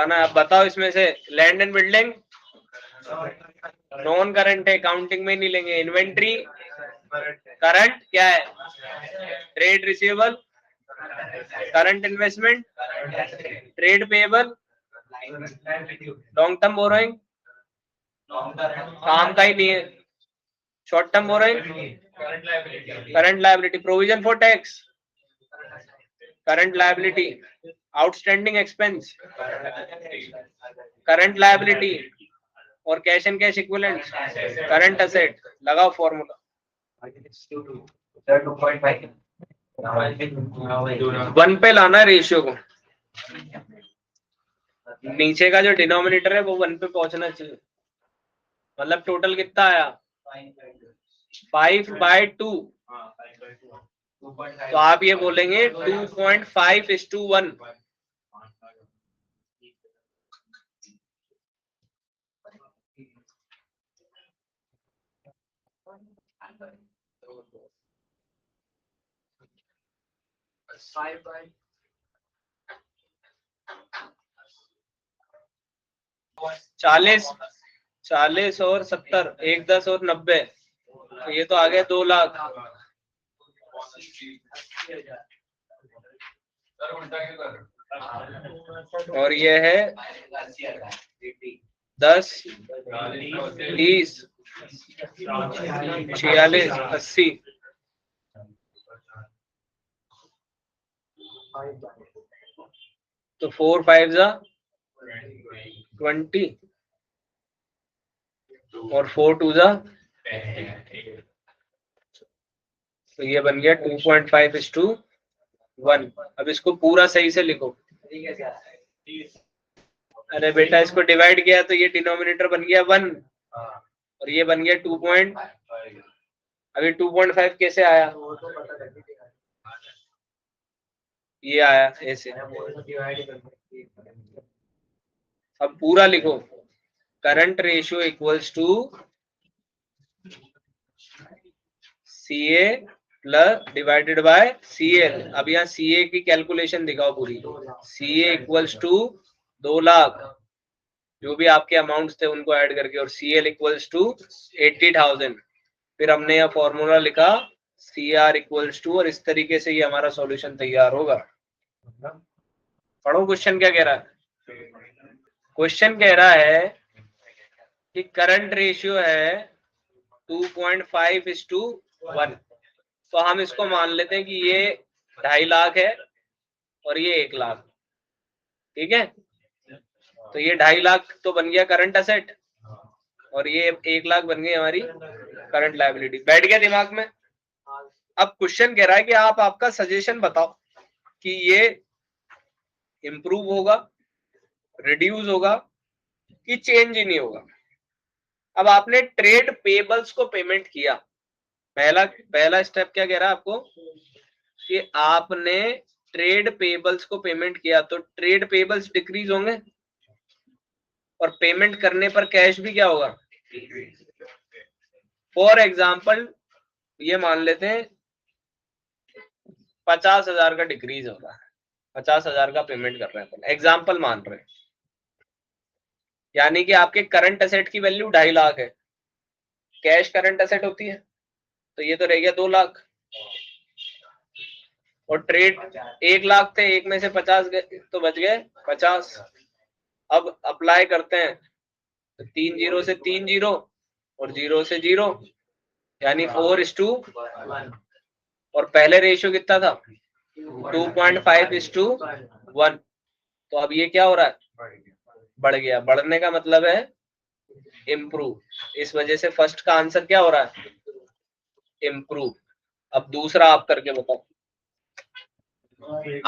ना, आप बताओ इसमें से land and building non current है, काउंटिंग में नहीं लेंगे। इन्वेंट्री करंट क्या है, trade receivable, current investment, trade payable, long term borrowing काम का ही नहीं है, short term borrowing current liability, provision for tax current liability, outstanding expense current liability, और cash and cash equivalent current asset. लगाओ formula. 1 पे लाना है रेशियो को, नीचे का जो डिनोमिनेटर है वो 1 पे पहुंचना चाहिए। मतलब टोटल कितना आया 5/2, तो आप ये बोलेंगे 2.5:1। चालीस 40 और 70, 1, 10 और 90, तो ये तो आ गया 2 लाख। और ये है 10, 30, 46, 80, तो 4 5 20 और 4 2 तो ये बन गया 2.5:1। अब इसको पूरा सही से लिखो। अरे बेटा इसको डिवाइड किया तो ये डिनोमिनेटर बन गया 1 और ये बन गया 2. अभी 2.5 कैसे आया, ये आया ऐसे। अब पूरा लिखो, current ratio equals to CA plus divided by CL। अब यहाँ CA की कैलकुलेशन दिखाओ पूरी। CA इक्वल्स टू 2 लाख, जो भी आपके अमाउंट्स थे उनको ऐड करके, और CL इक्वल्स टू 80,000। फिर हमने यह फॉर्मूला लिखा CR इक्वल्स टू, और इस तरीके से ये हमारा सॉल्यूशन तैयार होगा। पढ़ो क्वेश्चन क्या कह रहा है। क्वेश्चन कह रहा है कि करंट रेशियो है 2.5:1, तो हम इसको मान लेते हैं कि ये 2.5 लाख है और ये 1 लाख, ठीक है। तो ये 2.5 लाख तो बन गया करंट असेट और ये 1 लाख बन गई हमारी करंट लायबिलिटी। बैठ गया दिमाग में। अब क्वेश्चन कह रहा है कि आप आपका सजेशन बताओ कि ये इंप्रूव होगा, रिड्यूस होगा कि चेंज ही नहीं होगा। अब आपने ट्रेड पेबल्स को पेमेंट किया, पहला स्टेप क्या कह रहा है आपको कि आपने ट्रेड पेबल्स को पेमेंट किया, तो ट्रेड पेबल्स डिक्रीज होंगे और पेमेंट करने पर कैश भी क्या होगा। फॉर एग्जाम्पल ये मान लेते हैं 50,000 का डिक्रीज हो रहा है, 50,000 का पेमेंट कर रहे हैं, एग्जाम्पल मान रहे हैं, यानी कि आपके करंट एसेट की वैल्यू 2.5 लाख है, कैश करंट एसेट होती है, तो ये तो रह गया 2 लाख, और ट्रेड 1 लाख थे, एक में से 50 गए तो बच गए 50। अब अप्लाई करते हैं तो 3 जीरो से 3 जीरो और 0 से 0, यानी 4:1, और पहले रेशियो कितना था 2.5:1, तो अब ये क्या हो रहा है, बढ़ गया। बढ़ने का मतलब है इम्प्रूव, इस वजह से फर्स्ट का आंसर क्या हो रहा है, इम्प्रूव। अब दूसरा आप करके बताओ।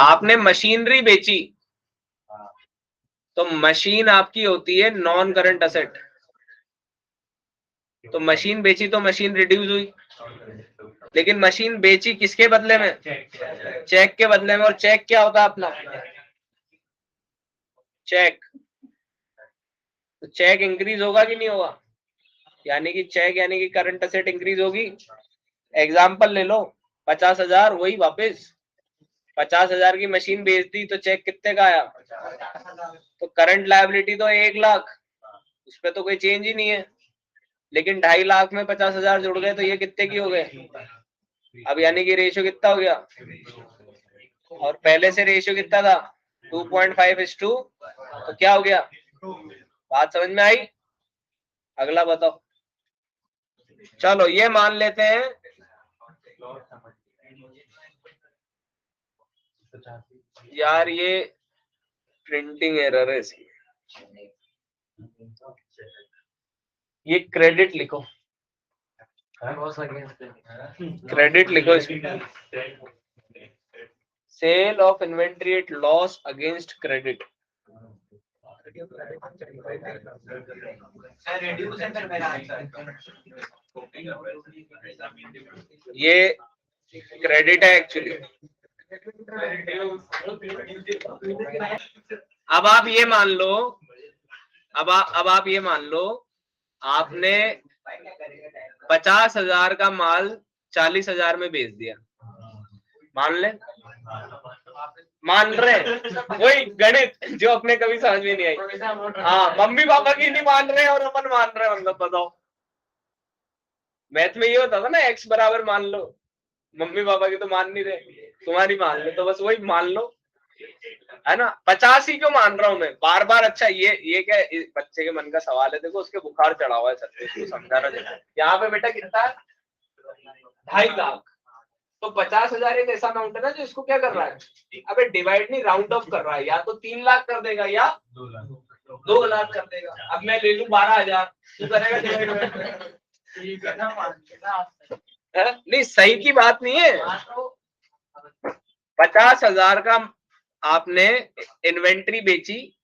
आपने मशीनरी बेची, तो मशीन आपकी होती है नॉन करंट असेट, तो मशीन बेची तो मशीन रिड्यूस हुई, लेकिन मशीन बेची किसके बदले में, चेक के बदले में, और चेक क्या होता है अपना, चेक। तो चेक इंक्रीज होगा कि नहीं होगा, यानी कि चेक यानी कि करंट असेट इंक्रीज होगी। एग्जाम्पल ले लो 50,000 वही वापस 50,000 की मशीन बेच दी तो चेक कितने का आया? तो करंट लायबिलिटी तो 1 लाख, उस पर तो कोई चेंज ही नहीं है। लेकिन 2.5 लाख में 50,000 जुड़ गए तो ये कितने की हो गए? अब यानी कि रेशियो कितना हो गया? और पहले से रेशियो कितना था? 2.5:2। तो क्या हो गया? बात समझ में आई? अगला बताओ। चलो ये मान लेते हैं यार ये प्रिंटिंग एरर है इसकी, ये क्रेडिट लिखो, क्रेडिट लिखो इसमें, sale of inventory at loss against credit. ये क्रेडिट है एक्चुअली। अब आप ये मान लो, अब आप ये मान लो आपने 50,000 का माल 40,000 में बेच दिया, मान ले, मान रहे वही गणित जो अपने कभी समझ में नहीं आई। हाँ, मम्मी पापा की नहीं मान रहे और अपन मान रहे, मतलब बताओ। मैथ में ये होता था ना, एक्स बराबर मान लो, मम्मी पापा की तो मान नहीं रहे, तुम्हारी मान लो, तो बस वही मान लो, है ना। 50 ही क्यों मान रहा हूं मैं बार बार? अच्छा ये क्या बच्चे के मन का सवाल है, देखो उसके बुखार चढ़ा हुआ है सर, इसको समझाना चाहिए। यहाँ पे बेटा कितना है? 2.5 लाख। तो 50,000 एक ऐसा अमाउंट है ना जो इसको क्या कर रहा है, अबे डिवाइड नहीं, राउंड ऑफ कर रहा है, या तो 3 लाख कर देगा या 2 लाख कर देगा। अब मैं ले लूं 12,000, तू करेगा डिवाइड? नहीं, सही की बात नहीं है। 50,000 का आपने इन्वेंट्री बेची,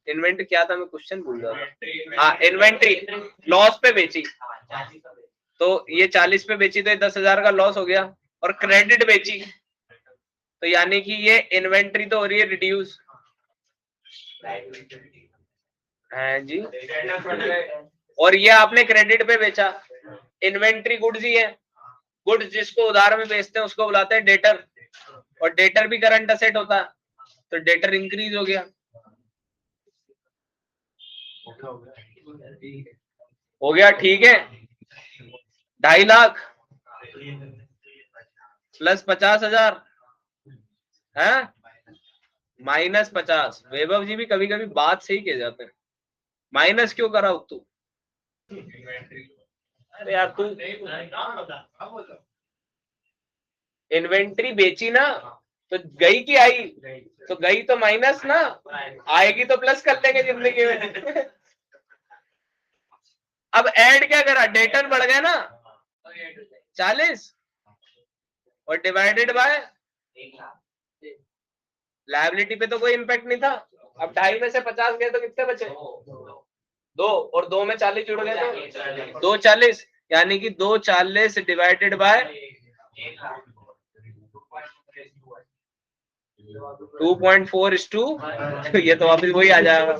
इन्वेंट्री क्या था, मैं क्वेश्चन भूल रहा। हाँ, इन्वेंट्री लॉस पे बेची, तो ये 40 पे बेची तो ये 10,000 का लॉस हो गया। और क्रेडिट बेची तो यानी कि ये इन्वेंट्री तो हो रही है रिड्यूस, है जी। और ये आपने क्रेडिट पे बेचा, इन्वेंट्री गुड्स ही है, गुड्स जिसको उधार में बेचते हैं उसको बुलाते हैं डेटर, और डेटर भी करंट असेट होता है, तो डेटर इंक्रीज हो गया, हो गया, ठीक है। 2.5 लाख प्लस 50,000 है माइनस 50। वैभव जी भी कभी कभी बात सही कह जाते हैं, माइनस क्यों करा तू? अरे यार तू इन्वेंट्री बेची ना, तो गई की आई, तो गई तो माइनस ना, आएगी तो प्लस कर लेंगे जिंदगी में। अब ऐड क्या करा, डेटर बढ़ गया ना 40 और डिवाइडेड बाय लायबिलिटी पे तो कोई इम्पैक्ट नहीं था। अब 2.5 में से 50 गए तो कितने बचे? 2, और 2 में 40 जुड़ गए तो 240, यानी कि 240 डिवाइडेड बाय 2.4:, ये तो वापिस वही आ जाएगा।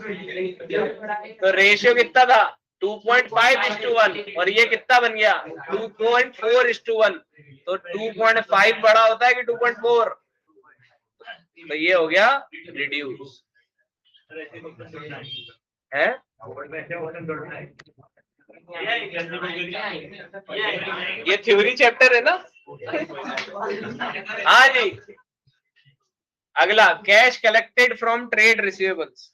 तो रेशियो कितना था? 2.5:1, और ये कितना बन गया? 2.4:1। तो 2.5 बड़ा होता है कि 2.4? तो ये हो गया रिड्यूस है। ये थ्योरी चैप्टर है ना। हाँ जी। अगला, cash collected from trade receivables.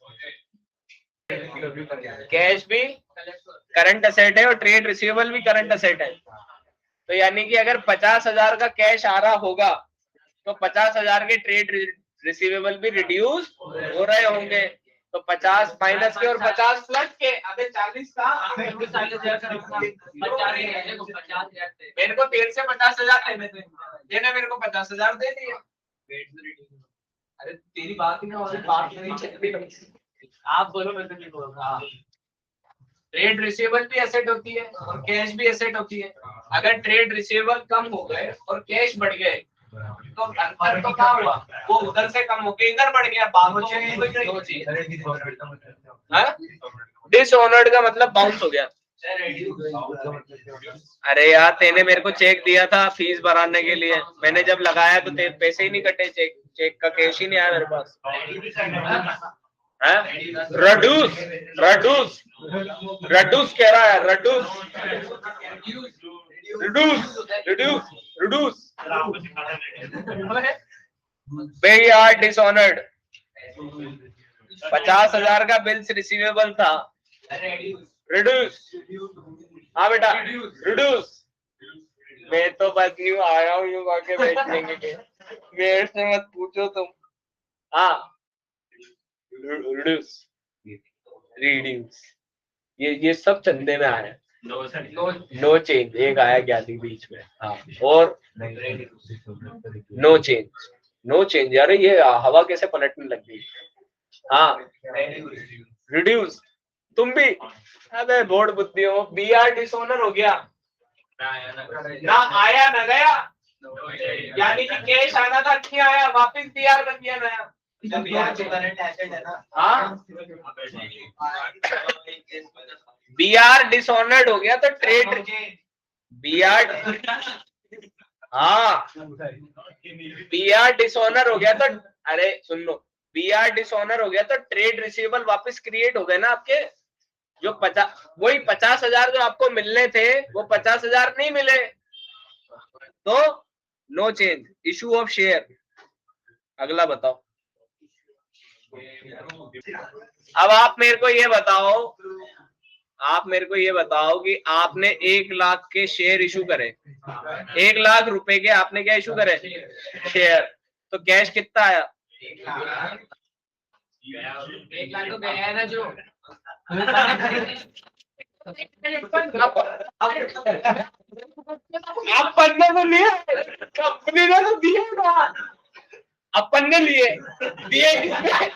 Cash भी करंट असेट है और ट्रेड रिसीवेबल भी करंट असेट है। तो यानी कि अगर 50,000 का कैश आ रहा होगा तो 50,000 के ट्रेड रिसीवेबल भी रिड्यूस हो रहे होंगे। तो 50 माइनस के और 50 प्लस के, अबे 40 का मेरे को तेल से 50,000 लेने थे, देने मेरे को 50,000 दे दिया। अरे तेरी बात ही ना, बात नहीं चलती, आप बोलो मैं तो नहीं बोलूंगा। ट्रेड रिसीवेबल भी एसेट होती है और कैश भी एसेट होती है। अगर ट्रेड रिसीवेबल कम हो गए और कैश बढ़ गए तो अंतर तो क्या हुआ, वो उधर से कम होके इधर बढ़ गया। डिसऑनर्ड का मतलब बाउंस हो गया। अरे यार तेने मेरे को चेक दिया था फीस भराने के लिए, मैंने जब लगाया तो तेरे पैसे ही नहीं कटे, चेक का कैश ही नहीं आया मेरे पास। रडूस रडूस रडूस कह रहा है, रडूस रिड्यूस रिड्यूस रिड्यूस। पे आर डिसऑनर्ड, 50,000 का बिल्स रिसीवेबल था, रिड्यूस। हाँ बेटा रिड्यूस। मैं तो बस यूं आया हूँ यूं करके बेचने के, मेरे से मत पूछो तुम। हाँ रिड्यूस रिड्यूस, ये सब चंदे में आया। नो चेंज एक आया ज्ञानी बीच में। हाँ और नो चेंज, नो चेंज। यार ये हवा कैसे पलटने लग गई। हाँ रिड्यूस, तुम भी अबे बोर्ड बुद्धि हो। बी आर डिसऑनर हो गया ना, आया ना गया, यानी कि कैश आना था नहीं आया, वापिस बी आर बन गया नया। हाँ बी आर डिसऑनर्ड हो गया तो ट्रेड बी आर, हाँ बी आर डिसऑनर हो गया तो, अरे सुन लो, बी आर डिसऑनर हो गया तो ट्रेड रिसीवेबल वापस क्रिएट हो गए ना आपके। जो 50,000 जो आपको मिलने थे वो 50,000 नहीं मिले, तो no change. Issue of share, अगला बताओ। अब आप मेरे को ये बताओ, आप मेरे को ये बताओ कि आपने 1 लाख के शेयर इशू करे, 1 लाख रुपए के आपने क्या इशू करे शेयर, तो कैश कितना आया? 1 लाख तो गया है ना जो। अपन ने तो लिया, कंपनी ने तो दिया ना, अपन ने लिए, दिए किसने?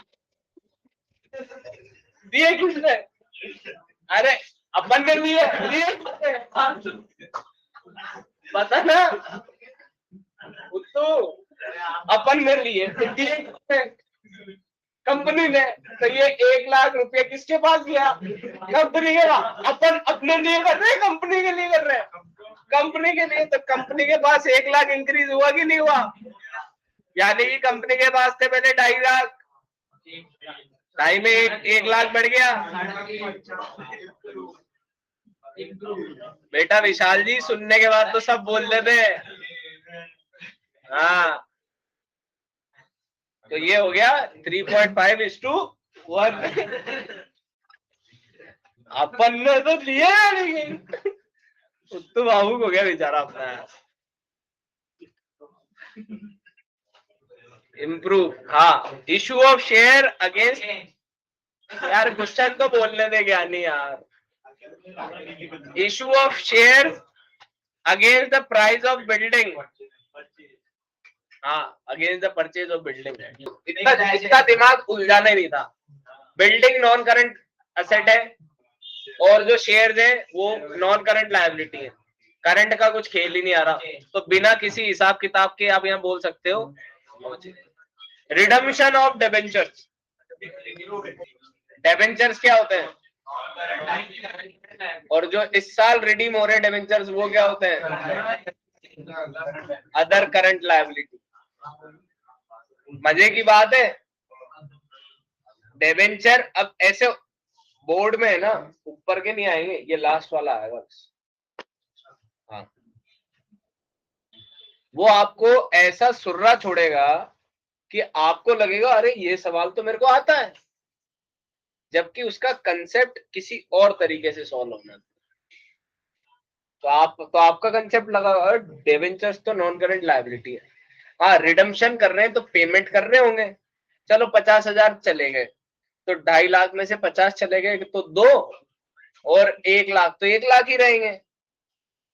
दिए किसने? अरे अपन ने लिए, पता ना तो अपन ने लिए, कंपनी ने। तो ये 1 लाख रुपए किसके पास गया? कंपनी के पास। अपन अपने लिए कर रहे हैं, कंपनी के लिए कर रहे हैं, कंपनी के लिए। तो कंपनी के पास 1 लाख इंक्रीज हुआ कि नहीं हुआ? यानी कि कंपनी के पास थे पहले 2.5 लाख, 2.5 में 1 लाख बढ़ गया। बेटा विशाल जी सुनने के बाद तो सब बोल देते हैं। हाँ तो ये हो गया 3.5:1। अपन ने तो लिए, लेकिन तो भावुक हो गया बेचारा अपना। इम्प्रूव, हाँ इशू ऑफ शेयर अगेंस्ट, यार क्वेश्चन तो बोलने दे ज्ञानी यार। Issue of share against the price of building, हाँ against the purchase of building. इतना दिमाग उलझाना ही नहीं था। बिल्डिंग नॉन करंट असेट है और जो शेयर्स है वो नॉन करंट लायबिलिटी है, करंट का कुछ खेल ही नहीं आ रहा। तो बिना किसी हिसाब किताब के आप यहाँ बोल सकते हो रिडम्पशन ऑफ डेबेंचर्स। डेबेंचर्स क्या होते हैं? और जो इस साल रिडीम हो रहे डेबेंचर्स वो क्या होते हैं? Other current liability. मजे की बात है, डेबेंचर अब ऐसे बोर्ड में है ना, ऊपर के नहीं आएंगे, ये लास्ट वाला आएगा। हाँ वो आपको ऐसा सुर्रा छोड़ेगा कि आपको लगेगा अरे ये सवाल तो मेरे को आता है, जबकि उसका कंसेप्ट किसी और तरीके से सॉल्व होना। तो आपका कंसेप्ट लगा डिबेंचर्स तो नॉन करंट लायबिलिटी है। हाँ रिडम्पशन कर रहे हैं तो पेमेंट कर रहे होंगे, चलो 50,000 चले गए तो 2.5 लाख में से 50 चले गए तो 2 और 1 लाख तो 1 लाख ही रहेंगे।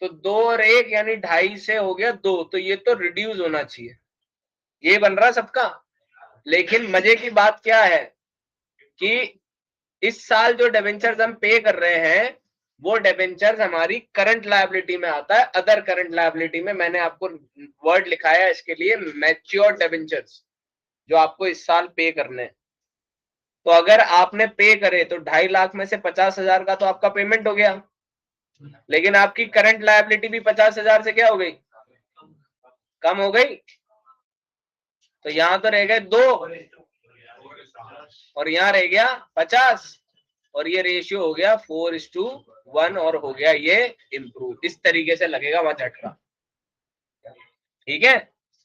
तो 2 और 1 यानी 2.5 से हो गया 2, तो ये तो रिड्यूस होना चाहिए, ये बन रहा सबका। लेकिन मजे की बात क्या है कि इस साल जो डिबेंचर्स हम पे कर रहे हैं वो डिबेंचर्स हमारी करंट लायबिलिटी में आता है, अदर करंट लायबिलिटी में। मैंने आपको वर्ड लिखाया इसके लिए, मैच्योर डिबेंचर्स, जो आपको इस साल पे करने हैं। तो अगर आपने पे करे तो 2.5 लाख में से 50,000 का तो आपका पेमेंट हो गया, लेकिन आपकी करंट लायबिलिटी भी 50,000 से क्या हो गई, कम हो गई। तो यहां तो रह गए 2 और यहां रह गया 50 और ये रेशियो हो गया 4:1 और हो गया ये इम्प्रूव। इस तरीके से लगेगा वहां झटका, ठीक है।